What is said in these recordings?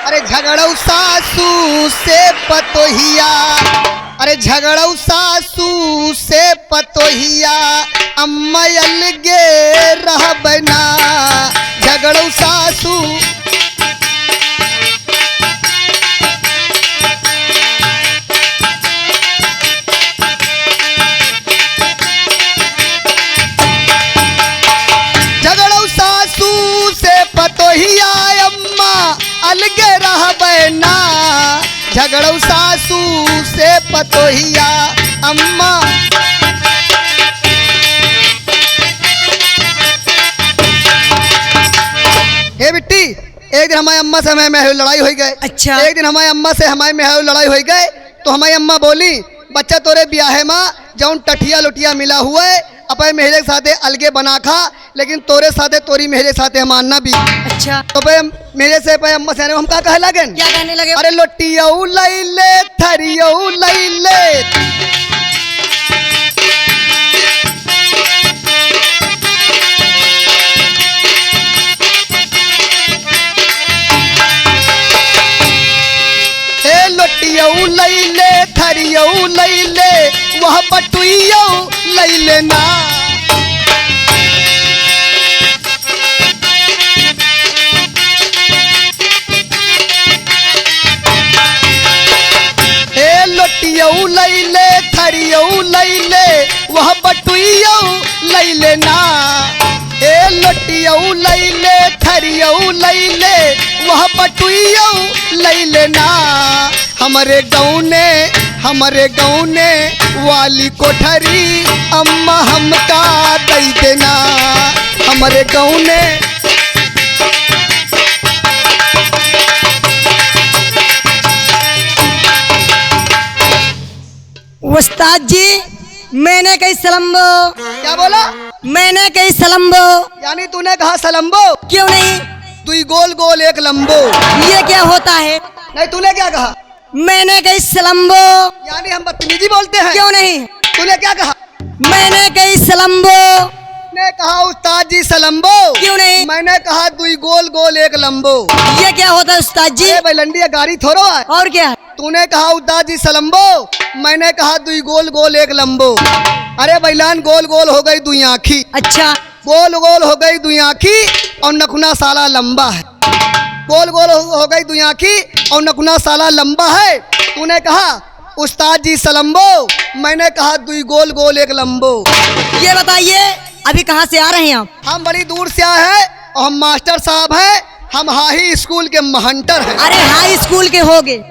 अरे झगड़ऊ सासू से पतोहिया, अरे झगड़ऊ सासू से पतोहिया, अम्मा अलगे रहबना। झगड़ऊ सासू पतोहिया अम्मा अलगे रहबना। झगड़ऊ सासू से पतोहिया अम्मा। हे बिट्टी, एक दिन हमारी अम्मा से हमारी लड़ाई हो गए। अच्छा। एक दिन हमारी अम्मा से हमारी लड़ाई हो गए तो हमारी अम्मा बोली, बच्चा तोरे ब्याहे माँ जौन टठिया लुटिया मिला हुआ है अपने मेहरे के साथे अलगे बना खा, लेकिन तोरे साथे तोरी मेहरे साथे मानना भी। अच्छा। तो पे मेरे से पे अम्मा से हम क्या कहे लगे? क्या कहने लगे? अरे लोटियऊ लैले थरियऊ लैले। हे लोटियऊ लैले थरियऊ लैले, वह बटुइयऊ लैले ना। लोटियऊ लैले थरियऊ लैले, वह बटुइयऊ लैले ना। ए लोटियऊ लैले थरियऊ लैले, वह बटुइयऊ लैले ना। हमारे गौने वाली कोठरी अम्मा हमका दई देना। हमारे गौने उस्ताद जी, मैंने कही सलम्बो। क्या बोला? मैंने कही सलम्बो। यानी तूने कहा सलम्बो? क्यों नहीं? तू गोल गोल एक लंबो। ये क्या होता है? नहीं, तूने क्या कहा? मैंने कही सलम्बो। यानी हम बदतमीजी बोलते हैं? क्यों नहीं? तूने क्या कहा? मैंने कही सलम्बो। मैंने कहा उस्ताद जी सलम्बो। क्यों नहीं? मैंने कहा दुई गोल गोल एक लंबो। ये क्या होता है उस्ताद जी? अरे बैलंडी गाड़ी थोड़ो है। और क्या? तूने कहा उस्ताद जी सलम्बो, मैंने कहा दुई गोल गोल एक लंबो। अरे बैलान गोल गोल हो गई दुई आँखी। अच्छा। गोल गोल हो गई दुई आँखी और नखुना साला लंबा है। गोल गोल हो गई दुई आँखी और नखुना साला लंबा है। तूने कहा उस्ताद जी सलम्बो, मैंने कहा दुई गोल गोल एक लंबो। ये बताइए, अभी कहाँ से आ रहे हैं आप? हम बड़ी दूर से आए हैं और हम मास्टर साहब हैं। हम हाई स्कूल के महंटर हैं। अरे हाई स्कूल के होगे?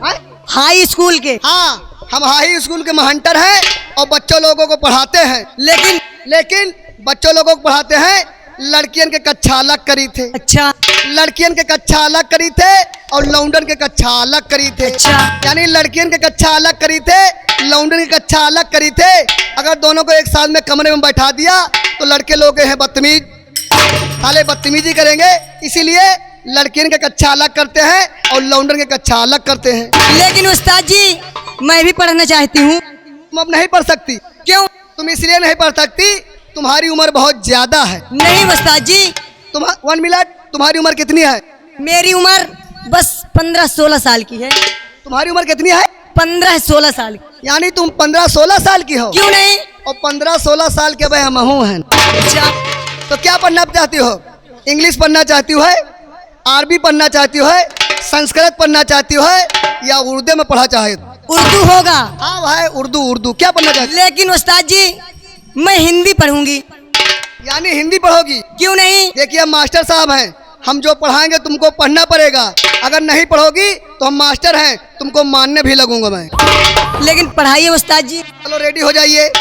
हाई स्कूल के? हाँ, हम हाई स्कूल के महंटर हैं और बच्चों लोगों को पढ़ाते हैं। लेकिन बच्चों लोगों को पढ़ाते हैं, लड़कियन के कक्षा अलग करी थे। अच्छा। लड़कियन के कक्षा अलग करी थे और लौंडन के कक्षा अलग करी थे। अच्छा। यानी लड़कियन के कक्षा अलग करी थे, लौंडन की कक्षा अलग करी थे। अगर दोनों को एक साथ में कमरे में बैठा दिया तो लड़के लोग हैं बदतमीज, साले बदतमीजी करेंगे। इसीलिए लड़कियन के कक्षा अलग करते हैं और लौंडन के कक्षा अलग करते हैं। लेकिन उस्ताद जी, मैं भी पढ़ना चाहती हूँ। तुम अब नहीं पढ़ सकती। क्यों? तुम इसलिए नहीं पढ़ सकती, तुम्हारी उम्र बहुत ज्यादा है। नहीं उस्ताद जी। 1 मिनट, तुम्हारी उम्र कितनी है? मेरी उम्र बस 15-16 साल की है। तुम्हारी उम्र कितनी है? 15-16 साल की। यानी तुम 15-16 साल की हो? क्यों नहीं? और 15-16 साल के भाई हम हैं। अच्छा। तो क्या पढ़ना चाहती हो? इंग्लिश पढ़ना चाहती हो, अरबी पढ़ना चाहती हो, संस्कृत पढ़ना चाहती हो या उर्दू में पढ़ा चाहे? उर्दू होगा। हाँ भाई, उर्दू। क्या पढ़ना चाहती? लेकिन उस्ताद जी, मैं हिंदी पढ़ूंगी। यानी हिंदी पढ़ोगी? क्यों नहीं? देखिए हम मास्टर साहब हैं, हम जो पढ़ाएंगे तुमको पढ़ना पड़ेगा। अगर नहीं पढ़ोगी तो हम मास्टर हैं, तुमको मानने भी लगूंगा मैं। लेकिन पढ़ाइए उस्ताद जी। चलो रेडी हो जाइए,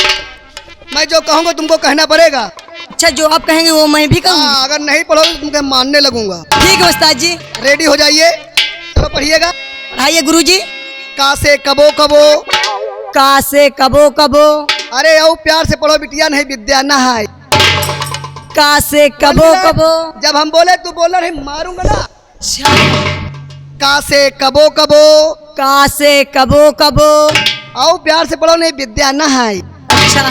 मैं जो कहूँगा तुमको कहना पड़ेगा। अच्छा, जो आप कहेंगे वो मैं भी कहूँगी। हाँ, अगर नहीं पढ़ोगे तो तुमको मानने लगूंगा। ठीक है उस्ताद जी। रेडी हो जाइए, चलो पढ़िएगा। पढ़ाइए गुरुजी। का से कबो कबो। का से कबो कबो। अरे आओ प्यार से पढ़ो बिटिया, नहीं विद्या ना है। का से कबो कबो। जब हम बोले तू बोलना नहीं, मारूंगा ना। अच्छा। का से कबो कबो। का से कबो कबो। आओ प्यार से पढ़ो, नहीं विद्या ना है। अच्छा।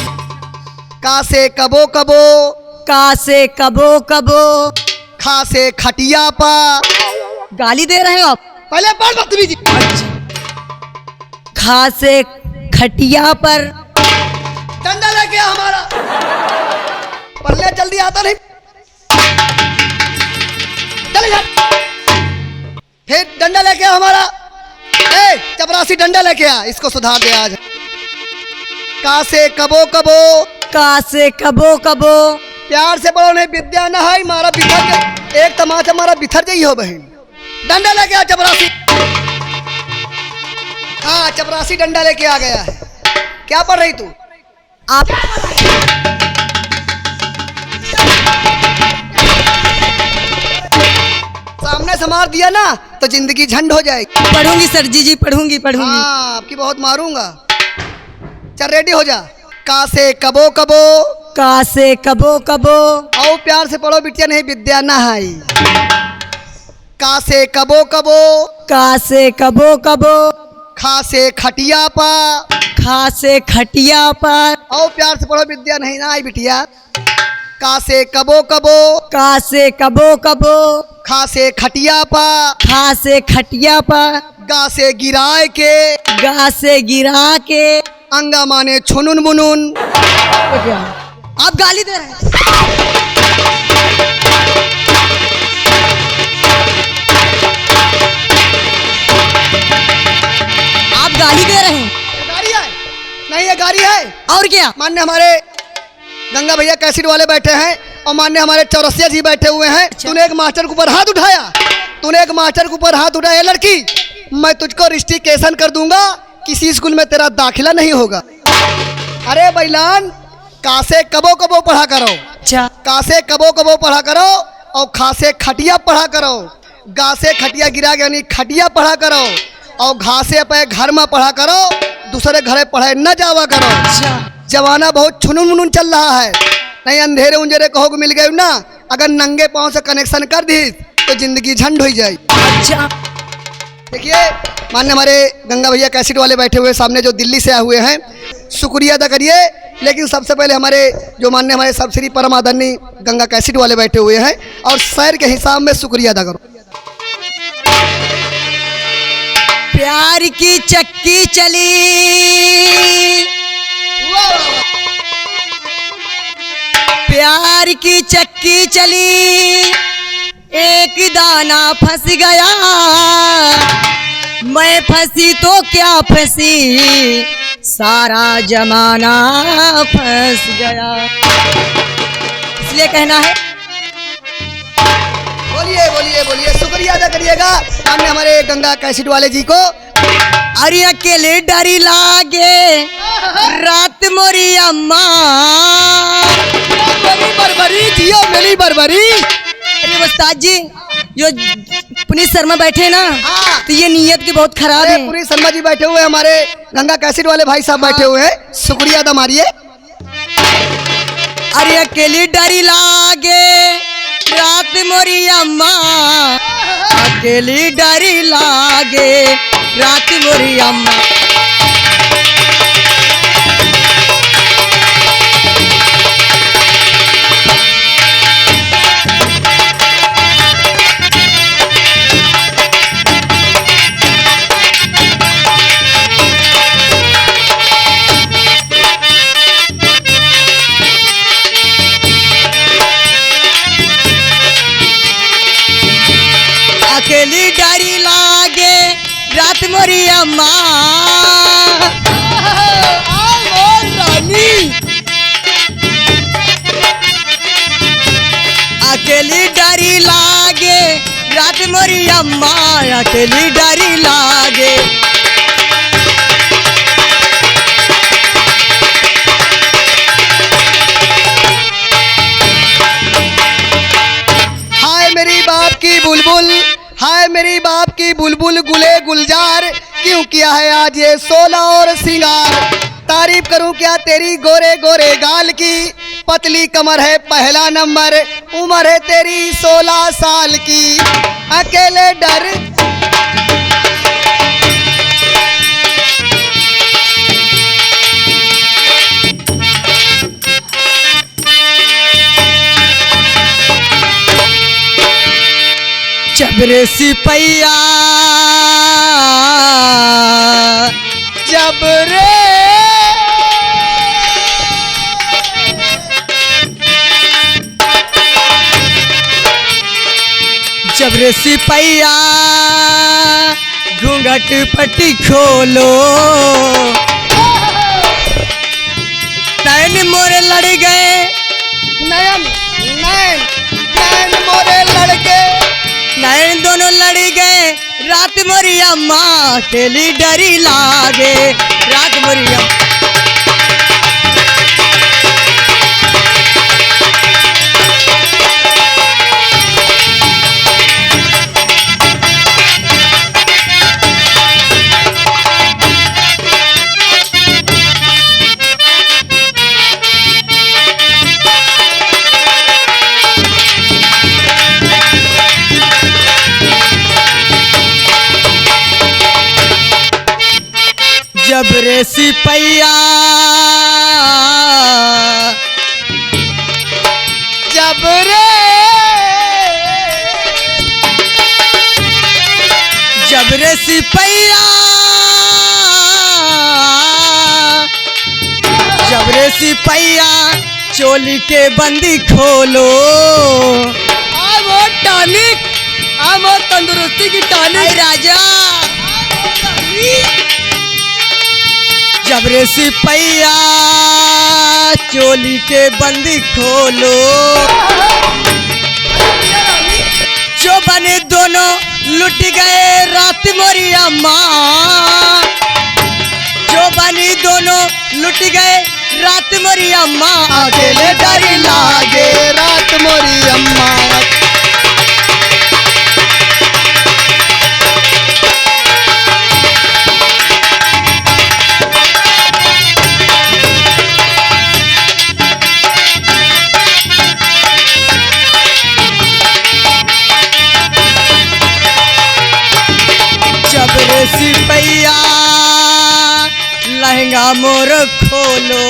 का से कबो कबो। का से कबो कबो। खा से खटिया पा। गाली दे रहे हो आप? पहले पढ़ बदतमीजी। खा से खटिया पर। डंडा लेके आ हमारा। पढ़ने जल्दी आता नहीं। चल जा। फिर डंडा लेके आ हमारा। ए चपरासी डंडा लेके आ, इसको सुधार दे आज। का से कबो कबो। का से कबो कबो। प्यार से पढ़ो नहीं, विद्या न है मारा बिखर गई। एक तमाचा मारा बिखर गई हो बहन। डंडा लेके आ चपरासी। हाँ चपरासी डंडा लेके आ गया है। क्या पढ़ रही तू? आप सामने से मार दिया ना तो जिंदगी झंड हो जाएगी। पढ़ूंगी सर जी पढ़ूंगी पढ़ूंगी। हाँ आपकी बहुत मारूंगा। चल रेडी हो जा। का से कबो कबो। का से कबो कबो। आओ प्यार से पढ़ो बिटिया, नहीं विद्या ना है। का से कबो कबो। का से कबो कबो। खा से खटिया पा। खा से खटिया पर। आओ प्यार से पढ़ो विद्या नहीं ना आई बिटिया। का से कबो कबो। का से कबो कबो। खा से खटिया पा। खा से खटिया पर। गा से गिराए के। गा से गिरा के। अंगा माने छुनुन मुनुन। आप गाली दे रहे हैं। आप गाली दे रहे हैं। ये गाड़ी है? नहीं ये गाड़ी है। और क्या? मान्य हमारे गंगा भैया कैसेट वाले बैठे हैं और मान्य हमारे चौरसिया जी बैठे हुए हैं। तूने एक मास्टर के ऊपर हाथ उठाया। तूने एक मास्टर के ऊपर हाथ उठाया। लड़की मैं तुझको रिस्ट्रिकेशन कर दूंगा, किसी स्कूल में तेरा दाखिला नहीं होगा। अरे बैलान का से कबो कबो पढ़ा करो। अच्छा का से कबो कबो पढ़ा करो और खा से खटिया पढ़ा करो। गा से खटिया गिरा गया, यानी खटिया पढ़ा करो। और घा से अपने घर में पढ़ा करो, दूसरे घरे पढ़े न जावा करो। अच्छा जमाना बहुत छुनुन मुनुन चल रहा है। नहीं अंधेरे उंजेरे कहो मिल गए ना, अगर नंगे पाँव से कनेक्शन कर दी तो जिंदगी झंड हो जाए। अच्छा देखिए मान्य हमारे गंगा भैया कैसेट वाले बैठे हुए सामने जो दिल्ली से आए हुए हैं, शुक्रिया अदा करिए। लेकिन सबसे पहले हमारे जो मान्य हमारे सबश्री परम आदरणीय गंगा कैसेट वाले बैठे हुए हैं और शहर के हिसाब में शुक्रिया अदा करो। प्यार की चक्की चली। प्यार की चक्की चली, एक दाना फंस गया। मैं फंसी तो क्या फंसी, सारा जमाना फंस गया। इसलिए कहना है। बोलिए बोलिए बोलिए, शुक्रिया अदा करिएगा हमने हमारे गंगा कैसेट वाले जी को। अरे अकेले डरी लागे रात मोरी अम्मा। मेरी बरबरी जियो मेरी बरबरी। अरे उस्ताद जी जो पुनीत शर्मा बैठे ना, हाँ। तो ये नीयत की बहुत खराब है। पूरी शर्मा जी बैठे हुए, हमारे गंगा कैसेट वाले भाई साहब बैठे हुए हैं, शुक्रिया अदा मारिए। अरे अकेली डरी लागे रात मोरी अम्मा। अकेली डरी लागे रात मोरी अम्मा। अकेली डरी लागे रात मोरी अम्मा। अकेली डरी लागे रात मोरी अम्मा। अकेली डरी लागे। हाय मेरी बाप की बुलबुल, हाय मेरी बाप की बुलबुल गुले गुलजार, क्यों किया है आज ये 16 और सिंगार। तारीफ करूं क्या तेरी गोरे गोरे गाल की, पतली कमर है पहला नंबर, उम्र है तेरी 16 साल की। अकेले डर जबरे सिपैया जब रे जब रे सिपैया घूंघट पट्टी खोलो, नैन मोरे लड़ गए, नयन नैन नैन मोरे लड़के, नैन दोनों लड़ गए, रात मोरी अम्मा अकेली डरी लागे, रात मोरी अम्मा। जब रे सिपैया जब रे जब रे सिपैया जब रे सिपैया चोली के बंदी खोलो, वो टॉनिक वो तंदुरुस्ती की टॉनिक राजा। जब रे सिपैया चोली के बंदी खोलो, जो बने दोनों लुट गए, रात मोरी अम्मा, जो बनी दोनों लुट गए, रात मोरी अम्मा अकेले डरी लागे, रात मोरी अम्मा। जब रे सिपैया लहंगा मोर खोलो,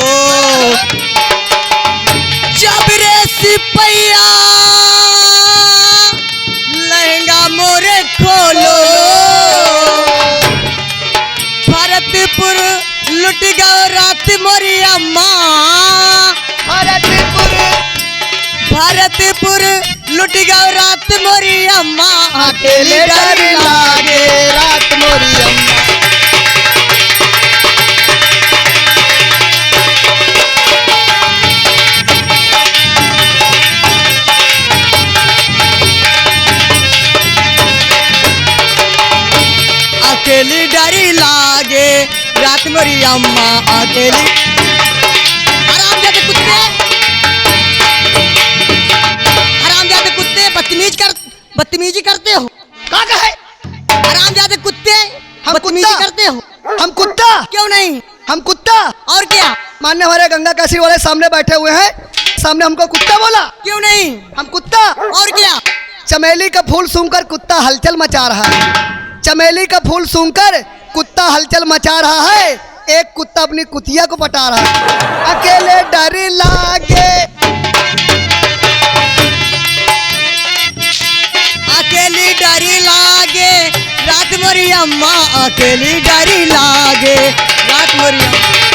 जब रे सिपैया लहंगा मोर खोलो, भरतपुर लुट गए, रात मोरी अम्मा, भरतपुर लुट गए, रात मोरी अम्मा अकेले डरी लागे, रात मोरी अम्मा। अकेली डरी लागे, रात मोरी अम्मा अकेली। हरामजादे कुत्ते, हरामजादे कुत्ते, बदतमीजी करते हो। का कहे हरामजादे कुत्ते, हम बदतमीजी कुत्ता? करते हो। हम कुत्ता? क्यों नहीं? हम कुत्ता? और क्या? मान्य हमारे गंगा कैसी वाले सामने बैठे हुए हैं, सामने हमको कुत्ता बोला? क्यों नहीं? हम कुत्ता? और क्या? चमेली का फूल सूंघकर कुत्ता हलचल मचा रहा है, चमेली का फूल सूंघकर कुत्ता हलचल मचा रहा है, एक कुत्ता अपनी कुतिया को पटा रहा है। अकेले डर लागे, अकेली डरी लागे, रात मोरी अम्मा अकेली डरी लागे, रात मोरी अम्मा।